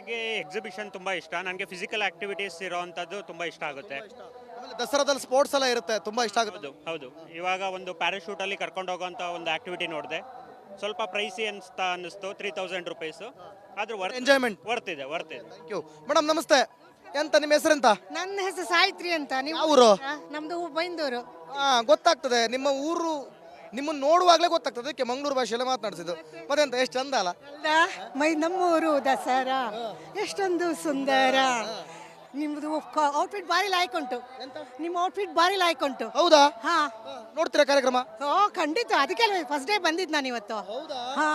ನನಗೆ ಎಕ್ಸಿಬಿಷನ್ ತುಂಬ ಇಷ್ಟ. ನನಗೆ ಫಿಸಿಕಲ್ ಆಕ್ಟಿವಿಟೀಸ್ ಇರೋವಂಥದ್ದು ತುಂಬ ಇಷ್ಟ ಆಗುತ್ತೆ. ಆಮೇಲೆ ದಸರಾದಲ್ಲಿ ಸ್ಪೋರ್ಟ್ಸ್ ಎಲ್ಲ ಇರುತ್ತೆ, ತುಂಬಾ ಇಷ್ಟ ಆಗುತ್ತೆ. ಹೌದು. ಇವಾಗ ಒಂದು ಪ್ಯಾರಾಶೂಟಲ್ಲಿ ಕರ್ಕೊಂಡು ಹೋಗೋಂಥ ಒಂದು ಆಕ್ಟಿವಿಟಿ ನೋಡಿದೆ. ಸ್ವಲ್ಪ ಪ್ರೈಸಿ ಅನ್ನಿಸ್ತು, 3000 ರುಪೀಸು. ಆದ್ರೆ ಎಂಜಾಯ್ಮೆಂಟ್ ವರ್ತ್ ಇದೆ. Thank you madam. ನಮಸ್ತೆ. ಎಂತ ನಿಮ್ಮ ಹೆಸರೆಂತ? ನನ್ನ ಹೆಸರು ಸಾಯಿತ್ರಿ ಅಂತ. ನೀವು ಯಾವ ಊರು? ನಮ್ದು ಬೈಂದೂರು. ಗೊತ್ತಾಗ್ತದೆ, ನಿಮ್ಮ ಊರು ನಿಮ್ಮನ್ನ ನೋಡುವಾಗಲೇ ಗೊತ್ತಾಗ್ತದೆ. ಅದಕ್ಕೆ ಮಂಗಳೂರು ಭಾಷೆಯಲ್ಲೇ ಮಾತನಾಡಿಸಿದ್ದು. ಮತ್ತೆಂತ ಎಷ್ಟು ಚಂದ ಅಲ್ಲ? ನಮ್ಮೂರು ದಸರಾ ಎಷ್ಟೊಂದು ಸುಂದರ. ನಿಮ್ದು ಔಟ್ಫಿಟ್ ಭಾರಿ ಲಾಯ್ಕ್ ಉಂಟು. ನಿಮ್ಮ ಔಟ್ಫಿಟ್ ಭಾರಿ ಲಾಯ್ಕ್ ಉಂಟು. ಹೌದಾ? ಹಾ, ನೋಡ್ತೀರಾ ಕಾರ್ಯಕ್ರಮ? ಓ ಖಂಡಿತ. ಅದಕ್ಕೆ ಫಸ್ಟ್ ಡೇ ಬಂದಿದ್ದು ನಾನು ಇವತ್ತು. ಹಾ,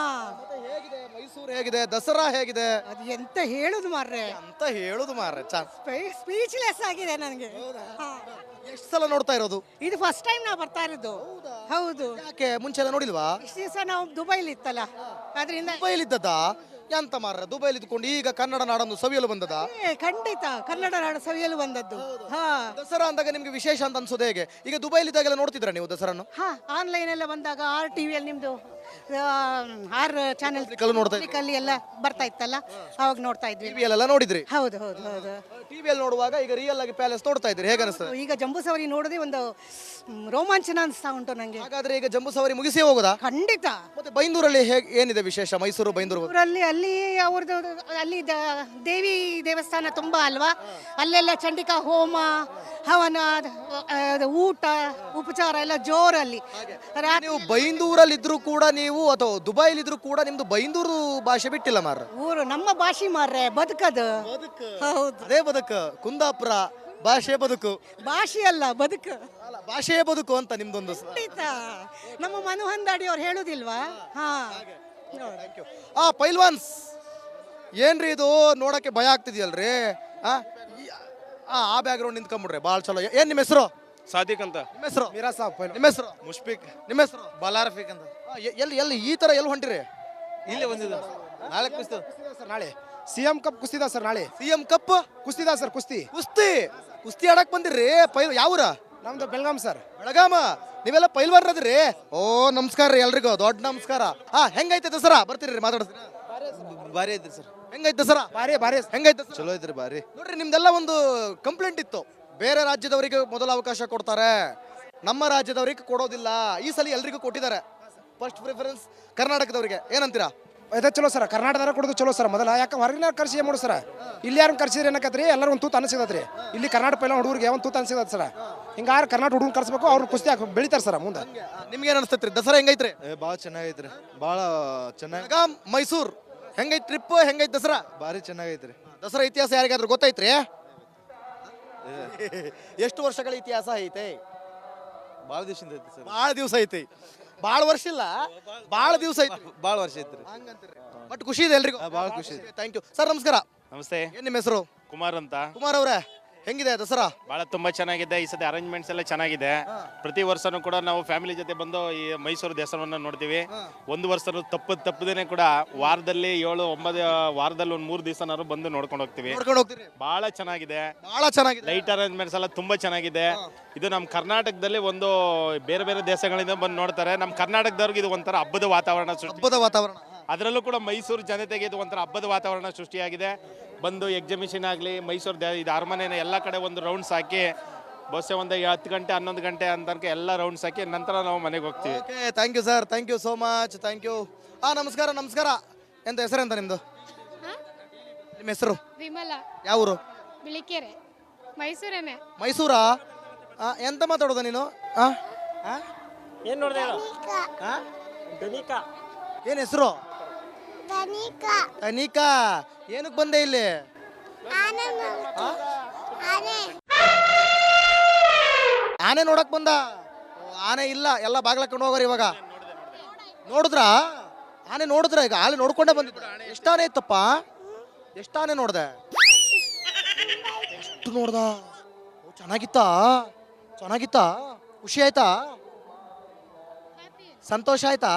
ಹೇಗಿದೆ ಮೈಸೂರು? ಹೇಗಿದೆ ದಸರಾ? ಹೇಗಿದೆ ಅದು ಎಂತ ಹೇಳುದು ಮಾರ್ರೆ, ಅಂತ ಹೇಳುದು ಮಾರ್ರೆ. ಸ್ಪೀಚ್ಲೆಸ್ ಆಗಿದೆ ನನಗೆ. ಎಷ್ಟು ಸಲ ನೋಡ್ತಾ ಇರೋದು? ಇದು ಫಸ್ಟ್ ಟೈಮ್ ನಾವು ಬರ್ತಾ ಇರೋದು. ಹೌದು. ಯಾಕೆ ಮುಂಚೆ ಎಲ್ಲ ನೋಡಿಲ್ವಾ? ಇಷ್ಟು ದಿವಸ ನಾವು ದುಬೈಲಿ ಇತ್ತಲ್ಲ, ಅದರಿಂದ ದುಬೈಲಿ ಇದ್ದದ? ಎಂತ ಮಾರ್ರೆ, ದುಬೈಲಿ ಇದ್ಕೊಂಡು ಈಗ ಕನ್ನಡ ನಾಡನ್ನು ಸವಿಯಲು ಬಂದದ? ಖಂಡಿತ ಕನ್ನಡ ನಾಡು ಸವಿಯಲು ಬಂದದ್ದು. ಹಾ, ದಸರಾ ಅಂದಾಗ ನಿಮ್ಗೆ ವಿಶೇಷ ಅಂತ ಅನ್ಸೋದು ಹೇಗೆ? ಈಗ ದುಬೈಲಿ ಇದ್ದಾಗೆಲ್ಲ ನೋಡ್ತಿದ್ರ ನೀವು ದಸರಾನು? ಹಾ, ಆನ್ಲೈನ್ ಎಲ್ಲ ಬಂದಾಗ ಆರ್ ಟಿವಿಯಲ್ಲಿ ನಿಮ್ದು ಆರ್ ಚಾನೆಲ್ ನೋಡ್ತಾ ಅಲ್ಲಿ ಎಲ್ಲ ಬರ್ತಾ ಇತ್ತಲ್ಲ, ಅವಾಗ ನೋಡ್ತಾ ಇದ್ವಿ. ಟಿವಿಯಲ್ಲೆಲ್ಲ ನೋಡಿದ್ರಿ? ಹೌದು ಹೌದು ಹೌದು. ಟಿವಿಯಲ್ಲಿ ನೋಡುವಾಗ ಈಗ ರಿಯಲ್ ಆಗಿ ಪ್ಯಾಲೇಸ್ ನೋಡ್ತಾ ಇದ್ರಿ, ಹೇಗೆ ಅನಿಸ್ತದೆ? ಈಗ ಜಂಬೂ ಸವಾರಿ ನೋಡೋದೇ ಒಂದು ರೋಮಾಂಚನ ಅನಿಸ್ತಾ ಉಂಟು ನಂಗೆ. ಹಾಗಾದ್ರೆ ಈಗ ಜಂಬೂ ಸವಾರಿ ಮುಗಿಸಿ ಹೋಗೋದಾ? ಖಂಡಿತ. ಮತ್ತೆ ಬೈಂದೂರಲ್ಲಿ ಏನಿದೆ ವಿಶೇಷ? ಮೈಸೂರು ಬೈಂದೂರು ಊರಲ್ಲಿ ಅಲ್ಲಿ ಅವ್ರದ್ದು ಅಲ್ಲಿ ದೇವಿ ದೇವಸ್ಥಾನ ತುಂಬಾ ಅಲ್ವಾ, ಅಲ್ಲೆಲ್ಲ ಚಂಡಿಕಾ ಹೋಮ ಹವನ, ಊಟ ಉಪಚಾರ ಎಲ್ಲ ಜೋರಲ್ಲಿ. ನೀವು ಬೈಂದೂರಲ್ಲಿ ಇದ್ರು ಕೂಡ ನೀವು ಅಥವಾ ದುಬೈಲಿ ಇದ್ರು ಕೂಡ ನಿಮ್ದು ಬೈಂದೂರು ಭಾಷೆ ಬಿಟ್ಟಿಲ್ಲ ಮಾರ್ರೆ. ಊರು ನಮ್ಮ ಭಾಷೆ ಮಾರ್ರೆ, ಬದುಕದು. ಹೌದು, ಅದೇ ಬದುಕು. ಕುಂದಾಪುರ ಭಾಷೆ ಬದುಕು. ಭಾಷೆ ಅಲ್ಲ ಬದುಕು. ಭಾಷೆ ಬದುಕು ಅಂತ ನಿಮ್ದೊಂದು. ಖಂಡಿತ. ನಮ್ಮ ಮನು ಹಂದಾಡಿ ಅವ್ರು ಹೇಳುದಿಲ್ವಾ? ಹಾ, ಪೈಲ್ವಾನ್ಸ್ ಏನ್ರಿ ಇದು? ನೋಡಕ್ಕೆ ಭಯ ಆಗ್ತಿದ್ಯಲ್ರಿ. ಆ ಬ್ಯಾಕ್ ಗ್ರೌಂಡ್ ನಿಂತ್ಕೊಂಡ್ಬಿಡ್ರಿ, ಭಾಳ ಚಲೋ. ಏನ್ ನಿಮ್ಮ ಹೆಸರು? ಸಾದಿಕ್ ಅಂತ. ನಿಮ್ಮ ಹೆಸರು? ಮೀರಾ ಸಾಬ್. ನಿಮ್ಮ ಹೆಸರು? ಮುಷ್ಫಿಕ್. ನಿಮ್ಮ ಹೆಸರು? ಬಲಾರಫಿಕ್ ಅಂತ. ಎಲ್ಲಿ ಎಲ್ಲಿ ಈ ತರ ಎಲ್ಲಿ ಹೊಂಟಿರಿ? ಇಲ್ಲೇ ಬಂದಿದ್ದ. ನಾಳೆ ಕುಸ್ತಿ ಸರ್, ನಾಳೆ ಸಿಎಂ ಕಪ್ ಕುಸ್ತಿದ ಸರ್. ನಾಳೆ ಸಿಎಂ ಕಪ್ ಕುಸ್ತಿದ ಸರ್. ಕುಸ್ತಿ ಕುಸ್ತಿ ಆಡಕ್ ಬಂದಿರ್ರಿ? ಯಾವೂರ? ನಮ್ದು ಬೆಳಗಾಂ ಸರ್. ಬೆಳಗಾಮ. ನೀವೆಲ್ಲ ಪೈಲ್ವಾನ್ ಅದ್ರಿ? ಓ ನಮಸ್ಕಾರ ರೀ ಎಲ್ರಿಗೂ, ದೊಡ್ಡ ನಮಸ್ಕಾರ. ಹೆಂಗೈತೆ ದಸರಾ? ಬರ್ತೀರಿ ಮಾತಾಡ್ತೀರಿ? ಭಾರಿ ಐತ್ರಿ ಸರ್. ಹೆಂಗೈತೆ ದಸರಾ? ಬಾರಿ ಹೆಂಗೈತೆ? ಚಲೋ ಐತ್ರಿ ಭಾರಿ. ನೋಡ್ರಿ, ನಿಮ್ದೆಲ್ಲ ಒಂದು ಕಂಪ್ಲೇಂಟ್ ಇತ್ತು, ಬೇರೆ ರಾಜ್ಯದವರಿಗೆ ಮೊದಲ ಅವಕಾಶ ಕೊಡ್ತಾರೆ, ನಮ್ಮ ರಾಜ್ಯದವರಿಗೆ ಕೊಡೋದಿಲ್ಲ. ಈ ಸಲ ಎಲ್ರಿಗೂ ಕೊಟ್ಟಿದ್ದಾರೆ ಫಸ್ಟ್ ಪ್ರಿಫರೆನ್ಸ್ ಕರ್ನಾಟಕದವರಿಗೆ. ಏನಂತೀರಾ? ಇದು ಚಲೋ ಸರ್. ಕರ್ನಾಟಕದಾಗ ಕೊಡೋದು ಚಲೋ ಸರ್. ಮೊದಲ ಯಾಕೆ ಹೊರಗಿನ ಕರ್ಸಿ ಏನು ಮಾಡೋದು ಸರ್? ಇಲ್ಲಿ ಯಾರನ್ನ ಕರ್ಸಿದ್ರೆ ಏನಕ್ಕತ್ರಿ, ಎಲ್ಲರೂ ಒಂದು ತೂತು ಅನಿಸಿದತ್ರಿ. ಇಲ್ಲಿ ಕರ್ನಾಟಕ ಪೈಲ ಹುಡುಗರಿಗೆ ಒಂದು ತೂತು ಅನಿಸಿದತ್ ಸರ್. ಹಿಂಗಾರು ಕರ್ನಾಟಕ ಹುಡುಗರು ಕರ್ಸ್ಬೇಕು, ಅವ್ರು ಕುಸ್ತಿ ಬೆಳಿತಾರೆ ಸರ್ ಮುಂದೆ. ನಿಮ್ಗೆ ಏನು ಅನಿಸ್ತೈತ್ರಿ? ದಸರಾ ಹೆಂಗೈತ್ರಿ? ಭಾಳ ಚೆನ್ನಾಗೈತ್ರಿ, ಭಾಳ ಚೆನ್ನಾಗಿ. ಬೆಳಗಾಂ ಮೈಸೂರು ಹೆಂಗೈತ್ ಟ್ರಿಪ್? ಹೆಂಗೈತ್ ದಸರಾ? ಭಾರಿ ಚೆನ್ನಾಗೈತ್ರಿ. ದಸರಾ ಇತಿಹಾಸ ಯಾರಿಗಾದ್ರೂ ಗೊತ್ತೈತ್ರಿ? ಎಷ್ಟು ವರ್ಷಗಳ ಇತಿಹಾಸ ಐತೆ? ಭಾಳ ದಿವಸದಿಂದ ಐತಿ ಸರ್. ಭಾಳ ದಿವಸ ಐತಿ. ಭಾಳ ವರ್ಷ ಇಲ್ಲ, ಭಾಳ ದಿವಸ ಐತಿ. ಭಾಳ ವರ್ಷ ಐತ್ರಿ. ಬಟ್ ಖುಷಿ ಇದೆ ಎಲ್ರಿಗೂ. ಭಾಳ ಖುಷಿ ಇದೆ. Thank you sir. ನಮಸ್ಕಾರ. ನಮಸ್ತೆ. ಏನ್ ನಿಮ್ಮ ಹೆಸರು? ಕುಮಾರ್ ಅಂತ. ಕುಮಾರ್ ಅವರೇ, ಹೆಂಗಿದೆ ದಸರಾ? ಬಹಳ ತುಂಬಾ ಚೆನ್ನಾಗಿದೆ. ಈ ಸತಿ ಅರೇಂಜ್ಮೆಂಟ್ಸ್ ಎಲ್ಲ ಚೆನ್ನಾಗಿದೆ. ಪ್ರತಿ ವರ್ಷನೂ ಕೂಡ ನಾವು ಫ್ಯಾಮಿಲಿ ಜೊತೆ ಬಂದು ಈ ಮೈಸೂರು ದಸರಾವನ್ನ ನೋಡ್ತೀವಿ. ಒಂದು ವರ್ಷ ತಪ್ಪದೇನೆ ಕೂಡ ವಾರದಲ್ಲಿ 7-9 ವಾರದಲ್ಲಿ ಒಂದು 3 ದಿವಸನಾದ್ರು ಬಂದು ನೋಡ್ಕೊಂಡು ಹೋಗ್ತೀವಿ. ಬಹಳ ಚೆನ್ನಾಗಿದೆ. ಲೈಟ್ ಅರೇಂಜ್ಮೆಂಟ್ಸ್ ಎಲ್ಲ ತುಂಬಾ ಚೆನ್ನಾಗಿದೆ. ಇದು ನಮ್ಮ ಕರ್ನಾಟಕದಲ್ಲಿ ಒಂದು ಬೇರೆ ಬೇರೆ ದೇಶಗಳಿಂದ ಬಂದು ನೋಡ್ತಾರೆ. ನಮ್ಮ ಕರ್ನಾಟಕದವ್ರಿಗೆ ಇದು ಒಂಥರ ಹಬ್ಬದ ವಾತಾವರಣ. ಅದರಲ್ಲೂ ಕೂಡ ಮೈಸೂರು ಜನತೆಗೆ ಇದು ಒಂಥರ ಹಬ್ಬದ ವಾತಾವರಣ ಸೃಷ್ಟಿಯಾಗಿದೆ. ಬಂದು ಎಕ್ಸಿಬಿಷನ್ ಆಗಲಿ, ಮೈಸೂರು ಇದು ಅರಮನೆನ ಎಲ್ಲ ಕಡೆ ಒಂದು ರೌಂಡ್ಸ್ ಹಾಕಿ ಬಹುಶಃ ಒಂದು 10 ಗಂಟೆ 11 ಗಂಟೆ ಅಂತರ್ಕ ಎಲ್ಲ ರೌಂಡ್ಸ್ ಹಾಕಿ ನಂತರ ನಾವು ಮನೆಗೆ ಹೋಗ್ತೀವಿ. Thank you sir, thank you so much, thank you. ನಮಸ್ಕಾರ. ಎಂತ ಹೆಸರು? ಎಂತ ನಿಮ್ದು? ನಿಮ್ಮ ಹೆಸರು? ವಿಮಲಾ. ಯಾವ ಊರು? ಬಿಳಿಕೆರೆ, ಮೈಸೂರೇನೆ. ಮೈಸೂರಾ? ಎಂತ ಮಾತಾಡೋದ ನೀನು? ಏನ್ ನೋಡಿದೆ? ಏನ್ ಹೆಸರು? ತನಿಕಾ. ಏನಕ್ಕೆ ಬಂದೆ ಇಲ್ಲಿ? ಆನೆ ನೋಡಕ್ ಬಂದ? ಆನೆ ಇಲ್ಲ, ಎಲ್ಲ ಬಾಗ್ಲಕೊಂಡು ಹೋಗೋರು ಇವಾಗ. ನೋಡಿದ್ರಾ? ಆನೆ ನೋಡಿದ್ರ? ಈಗ ಆನೆ ನೋಡ್ಕೊಂಡೇ ಬಂದಿದ್ರ? ಎಷ್ಟಾನೆ ಇತ್ತಪ್ಪ? ಎಷ್ಟಾನೆ ನೋಡ್ದೆ? ಎಷ್ಟು ನೋಡ್ದ? ಚೆನ್ನಾಗಿತ್ತಾ? ಖುಷಿ ಆಯ್ತಾ? ಸಂತೋಷ ಆಯ್ತಾ?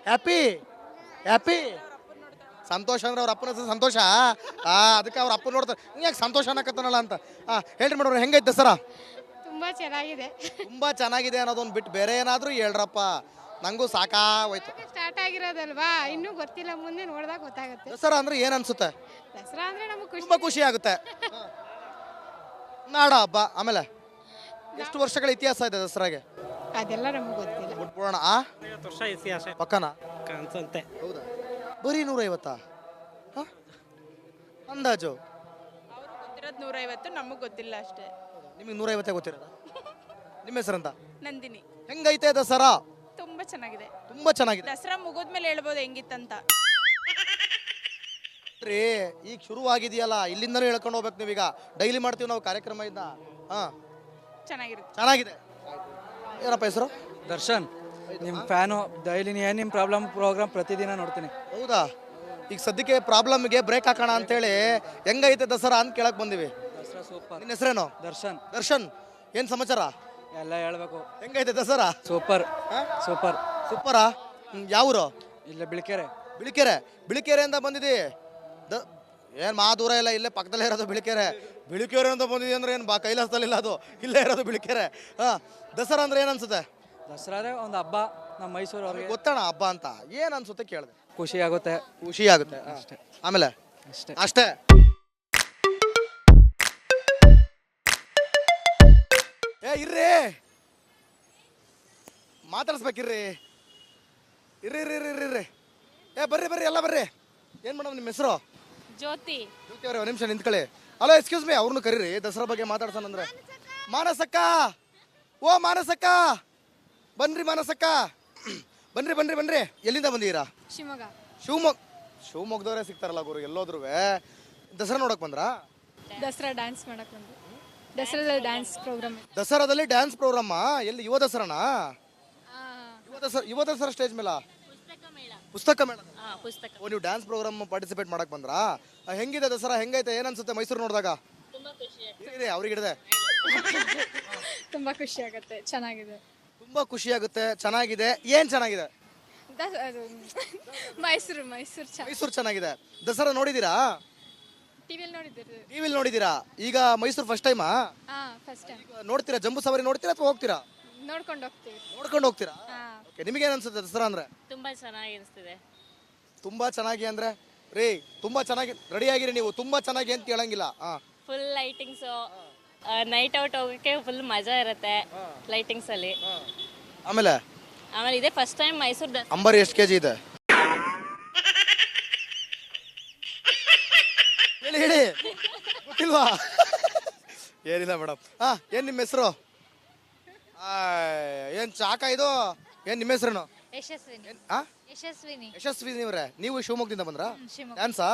ಹ್ಯಾಪಿ? ಸಂತೋಷ ಅಂದ್ರೆ ಅವ್ರ ಅಪ್ಪನ ಹೆಸರು ಸಂತೋಷ. ಅದಕ್ಕೆ ಅವ್ರ ಅಪ್ಪ ನೋಡ್ತಾರೆ, ಯಾಕೆ ಸಂತೋಷ ಅನ್ನಕತ್ತಾನಲ್ಲ ಅಂತ. ಹೇಳ್ರಿ ಮೇಡಮ್, ಹೆಂಗೈತೆ ದಸರಾ? ತುಂಬಾ ಚೆನ್ನಾಗಿದೆ. ತುಂಬಾ ಚೆನ್ನಾಗಿದೆ ಅನ್ನೋದೊಂದು ಬಿಟ್ಟು ಬೇರೆ ಏನಾದರೂ ಹೇಳ್ರಪ್ಪ. ನಂಗೂ ಸಾಕಾಗೋಯ್ತು. ಸ್ಟಾರ್ಟ್ ಆಗಿರೋದಲ್ವಾ ಇನ್ನೂ ಗೊತ್ತಿಲ್ಲ, ಮುಂದೆ ನೋಡಿದಾಗ ಗೊತ್ತಾಗುತ್ತೆ. ದಸರಾ ಅಂದ್ರೆ ಏನ್ ಅನ್ಸುತ್ತೆ? ದಸರಾ ಅಂದ್ರೆ ನಮಗೆ ಖುಷಿ. ತುಂಬಾ ಖುಷಿ ಆಗುತ್ತೆ. ನಾಡ ಹಬ್ಬ. ಆಮೇಲೆ ಎಷ್ಟು ವರ್ಷಗಳ ಇತಿಹಾಸ ಇದೆ ದಸರಾಗೆ? ಅದೆಲ್ಲ ನಮಗೆ ಗೊತ್ತಿಲ್ಲ. ಮುಟ್ಬಿಡೋಣ. 50 ವರ್ಷ ಇತಿಹಾಸ ಪಕ್ಕನ ಅನ್ಸುತ್ತೆ. ಹೌದಾ? ಬರೀ 150? ಅಂದಾಜು ಅವರು ಗೊತ್ತಿರೋದು 150, ನಮಗೆ ಗೊತ್ತಿಲ್ಲ ಅಷ್ಟೇ. ನಿಮಗೆ 150 ಗೊತ್ತಿರೋದ? ನಿಮ್ಮ ಹೆಸರಂತ? ನಂದಿನಿ. ಹೆಂಗೈತೆ ದಸರಾ? ತುಂಬಾ ಚೆನ್ನಾಗಿದೆ. ತುಂಬಾ ಚೆನ್ನಾಗಿದೆ. ದಸರಾ ಮುಗಿದ್ಮೇಲೆ ಹೇಳ್ಬೋದು ಹೆಂಗಿತ್ತಂತ. ರೀ ಈಗ ಶುರುವಾಗಿದೆಯಲ್ಲ, ಇಲ್ಲಿಂದಲೂ ಹೇಳ್ಕೊಂಡು ಹೋಗ್ಬೇಕು. ನೀವೀಗ ಡೈಲಿ ಮಾಡ್ತೀವಿ ನಾವು ಕಾರ್ಯಕ್ರಮ ಇದ್ದ. ಹಾ, ಚೆನ್ನಾಗಿರುತ್ತೆ. ಚೆನ್ನಾಗಿದೆ. ಏನಪ್ಪ ಹೆಸರು? ದರ್ಶನ್, ನಿಮ್ಮ ಫ್ಯಾನು. ಡೈಲಿ ಏನು ನಿಮ್ಮ ಪ್ರೋಗ್ರಾಮ್ ಪ್ರತಿದಿನ ನೋಡ್ತೀನಿ. ಹೌದಾ? ಈಗ ಸದ್ಯಕ್ಕೆ ಪ್ರಾಬ್ಲಮ್ಗೆ ಬ್ರೇಕ್ ಹಾಕೋಣ ಅಂತೇಳಿ ಹೆಂಗೈತೆ ದಸರಾ ಅಂತ ಕೇಳಕ್ ಬಂದಿವಿ. ದಸರಾ ಸೂಪರ್. ನಿನ್ನ ಹೆಸರೇನು? ದರ್ಶನ್. ದರ್ಶನ್, ಏನ್ ಸಮಾಚಾರ? ಎಲ್ಲ ಹೇಳ್ಬೇಕು. ಹೆಂಗೈತೆ ದಸರಾ? Super super. ಸೂಪರಾ? ಯಾವೂರು? ಇಲ್ಲ ಬಿಳಿಕೆರೆ. ಬಿಳಿಕೆರೆ. ಬಿಳಿಕೆರೆಯಿಂದ ಬಂದಿದ್ದೀ? ಏನು ಮಾ ದೂರ ಇಲ್ಲ, ಇಲ್ಲೇ ಪಕ್ಕದಲ್ಲೇ ಇರೋದು ಬಿಳಿಕೆರೆ. ಬಿಳಿಕೆರೆ ಅಂತ ಬಂದಿದ್ದೀ ಅಂದ್ರೆ ಏನು ಕೈಲಾಸದಲ್ಲಿಲ್ಲ, ಅದು ಇಲ್ಲೇ ಇರೋದು ಬಿಳಿಕೆರೆ. ಹಾಂ, ದಸರಾ ಅಂದ್ರೆ ಏನು ಅನ್ಸುತ್ತೆ? ದಸರಾ ಒಂದು ಹಬ್ಬ ನಮ್ಮ ಮೈಸೂರು ಅವ್ರಿಗೆ. ಗೊತ್ತಣ ಹಬ್ಬ ಅಂತ ಏನು ಅನ್ಸುತ್ತೆ ಕೇಳಿದೆ. ಖುಷಿ ಆಗುತ್ತೆ. ಖುಷಿ ಆಗುತ್ತೆ ಅಷ್ಟೇ. ಆಮೇಲೆ ಅಷ್ಟೇ ಅಷ್ಟೇ. ಇರ್ರಿ, ಮಾತಾಡ್ಸ್ಬೇಕಿರ್ರಿ. ಇರ್ರಿ ಇರ್ರಿ ಇರ್ರಿ ಇರ್ರಿ. ಬರ್ರಿ ಬರ್ರಿ, ಎಲ್ಲ ಬರ್ರಿ. ಏನು ಮೇಡಮ್ ನಿಮ್ಮ ಹೆಸರು? ಜ್ಯೋತಿ. ಜ್ಯೋತಿ ಅವರೇ, ಒಂದು ನಿಮಿಷ ನಿಂತ್ಕೊಳ್ಳಿ. ಹಲೋ, ಎಕ್ಸ್ಕ್ಯೂಸ್ ಮೀ, ಅವ್ರನ್ನೂ ಕರೀರಿ. ದಸರಾ ಬಗ್ಗೆ ಮಾತಾಡ್ಸೋಣಂದ್ರೆ. ಮಾನಸಕ್ಕ, ಓ ಮಾನಸಕ್ಕ, ಬನ್ರಿ ಮಾನಸಕ್ಕ, ಬನ್ರಿ ಬನ್ರಿ ಬನ್ರಿ. ಎಲ್ಲಿಂದ ಬಂದಿದ್ದೀರಾ? ಶಿವಮೊಗ್ಗ. ಶಿವಮೊಗ್ಗದವರೇ ಸಿಗ್ತಾರಲ್ಲ ಗುರು ಎಲ್ಲೋದ್ರು. ದಸರಾ ನೋಡಕ್ ಬಂದ್ರಾ? ದಸರಾ ಡ್ಯಾನ್ಸ್ ಮಾಡಕ್ ಬಂದು. ದಸರಾದಲ್ಲಿ ಡ್ಯಾನ್ಸ್ ಪ್ರೋಗ್ರಾಮ್. ದಸರಾದಲ್ಲಿ ಡ್ಯಾನ್ಸ್ ಪ್ರೋಗ್ರಾಮ? ಎಲ್ಲಿ? ಯುವ ದಸರಾನಾ? ಯುವ ದಸರಾ ಸ್ಟೇಜ್ ಮೇಲ? ಪುಸ್ತಕ ಮೇಳ. ಓ, ನೀವು ಡ್ಯಾನ್ಸ್ ಪ್ರೋಗ್ರಾಮ್ ಪಾರ್ಟಿಸಿಪೇಟ್ ಮಾಡಕ್ ಬಂದ್ರಾ? ಹೆಂಗಿದೆ ದಸರಾ? ಹೆಂಗೈತೆ? ಏನ್ ಅನ್ಸುತ್ತೆ ಮೈಸೂರು ನೋಡಿದಾಗ? ಅವ್ರಿಗೆ ಹಿಡಿದೆ. ತುಂಬಾ ಖುಷಿ ಆಗುತ್ತೆ, ಚೆನ್ನಾಗಿದೆ. ತುಂಬಾ ಖುಷಿ ಆಗುತ್ತೆ, ಚೆನ್ನಾಗಿದೆ. ಏನ್ ಚೆನ್ನಾಗಿದೆ? ಮೈಸೂರು ಮೈಸೂರು ಚೆನ್ನಾಗಿದೆ. ದಸರಾ ನೋಡಿದೀರಾ? ಟಿವಿಯಲ್ಲಿ ನೋಡಿದ್ದೀರಿ? ಟಿವಿಲಿ ನೋಡಿದೀರಾ? ಈಗ ಮೈಸೂರು ಫಸ್ಟ್ ಟೈಮಾ? First time. ನೋಡ್ತೀರಾ? ಜಂಬೂ ಸವಾರಿ ನೋಡ್ತೀರಾ ಅಥವಾ ಹೋಗ್ತೀರಾ? ನೋಡ್ಕೊಂಡು ಹೋಗ್ತೀವಿ. ನೋಡ್ಕೊಂಡು ಹೋಗ್ತೀರಾ? ಓಕೆ, ನಿಮಗೇನು ಅನ್ಸುತ್ತೆ ದಸರಾ ಅಂದ್ರೆ? ತುಂಬಾ ಚೆನ್ನಾಗಿ ಅನಿಸ್ತಿದೆ. ತುಂಬಾ ಚೆನ್ನಾಗಿ ಅಂದ್ರೆ ರೀ, ತುಂಬಾ ಚೆನ್ನಾಗಿ ರೆಡಿ ಆಗಿರಿ ನೀವು. ತುಂಬಾ ಚೆನ್ನಾಗಿ ಅಂತ ಕೇಳಂಗಿಲ್ಲ. ಫುಲ್ ಲೈಟಿಂಗ್ಸ್, ನೈಟ್ ಔಟ್ ಹೋಗಕ್ಕೆ ಫುಲ್ ಮಜಾ ಇರುತ್ತೆ ಲೈಟಿಂಗ್ಸ್ ಅಲ್ಲಿ. ಆಮೇಲೆ ಇದೇ ಫಸ್ಟ್ ಟೈಮ್ ಮೈಸೂರು. ಅಂಬಾರಿ ಎಷ್ಟು ಕೆಜಿ ಇದೆ? ಹೇಳಿ ಹೇಳಿ, ಗೊತ್ತಿಲ್ವಾ? ಏನಿಲ್ಲ ಮೇಡಮ್. ಏನ್ ನಿಮ್ಮ ಹೆಸರು? ಏನ್ ಚಾಕ ಇದು? ಏನ್ ನಿಮ್ಮ ಹೆಸರೇನು? ಯಶಸ್ವಿನಿ. ಯಶಸ್ವಿನಿ. ಯಶಸ್ವಿನಿ ಅವರೇ, ನೀವು ಶಿವಮೊಗ್ಗದಿಂದ ಬಂದ್ರಾ? ಡ್ಯಾನ್ಸಾ?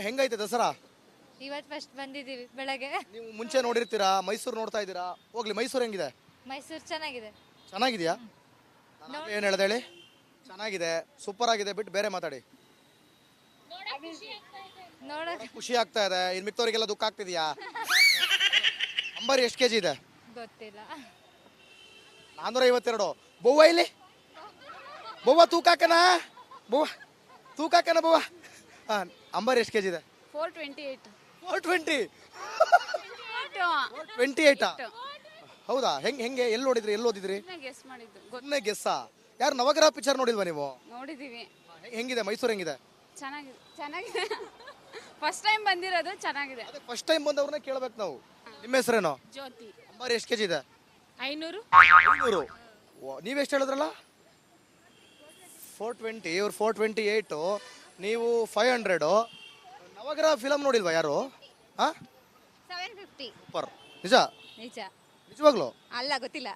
ಹೆಂಗೈತೆ ದಸರಾ? ಇವತ್ತು ಫಸ್ಟ್ ಬಂದಿದ್ದೀವಿ ಬೆಳಗ್ಗೆ. ನೀವು ಮುಂಚೆ ನೋಡಿರ್ತೀರಾ? ಮೈಸೂರು ನೋಡ್ತಾ ಇದ್ದೀರಾ? ಹೋಗ್ಲಿ, ಮೈಸೂರು ಹೆಂಗಿದೆ? ಮೈಸೂರು ಚೆನ್ನಾಗಿದೆ. ಚೆನ್ನಾಗಿದ್ಯಾ? ಏನು ಹೇಳ್ದೆ ಹೇಳಿ? ಚೆನ್ನಾಗಿದೆ, ಸೂಪರ್ ಆಗಿದೆ ಬಿಟ್ಟು ಬೇರೆ ಮಾತಾಡಿ. ನೋಡಕ್ಕೆ ಖುಷಿ ಆಗ್ತಾ ಇದೆ. ಇನ್ನು ಮಿಕ್ಕವರಿಗೆಲ್ಲ ದುಃಖ ಆಗ್ತಿದ್ಯಾ? ಅಂಬಾರಿ ಎಷ್ಟು ಕೆಜಿ ಇದೆ? ಗೊತ್ತಿಲ್ಲ. 452. ಬೊವ್ವ ಇಲ್ಲಿ? ಬೊವ್ವ ತೂಕಾಕನ? ಬೊವ್ವ ತೂಕಾಕನ ಬೊವ್ವ? ಅಂಬಾರಿ ಎಷ್ಟು ಕೆಜಿ ಇದೆ? 428. 420? 28? ಹೌದಾ? ಹೆಂಗೆ ಎಲ್ಲಿ ನೋಡಿದ್ರಿ? ಎಲ್ಲಿ ಓದಿದ್ರಿ? ಗೆಸ್ ಮಾಡಿದ್ದು. ಸುಮ್ಮನೆ ಗೆಸ್ಸಾ? ಯಾರು ನವಗ್ರಹ ಪಿಕ್ಚರ್ ನೋಡಿಲ್ವಾ ನೀವು? ನೋಡಿದೀವಿ. ಹೆಂಗಿದೆ ಮೈಸೂರು? ಹೆಂಗಿದೆ? ಚೆನ್ನಾಗಿದೆ. ಫಸ್ಟ್ ಟೈಮ್ ಬಂದಿರೋದು, ಚೆನ್ನಾಗಿದೆ. ಅದೇ ಫಸ್ಟ್ ಟೈಮ್ ಬಂದವ್ರನ್ನ ಕೇಳ್ಬೇಕು ನಾವು. ನಿಮ್ಮ ಹೆಸರೇನು? ಜ್ಯೋತಿ. ಅಂಬಾರಿ ಎಷ್ಟು ಕೆಜಿ ಇದೆ? 500. 500. ನೀವೆಷ್ಟು ಹೇಳಿದ್ರಲ್ಲ? 420. ಇವ್ರು 428. ನೀವು 500. ನವಗ್ರಹ ಫಿಲಮ್ ನೋಡಿಲ್ವಾ ಯಾರು? 750. ಸೂಪರ್. ನಿಜ? ನಿಜ. ನಿಜವಾಗ್ಲು? ಅಲ್ಲ, ಗೊತ್ತಿಲ್ಲ.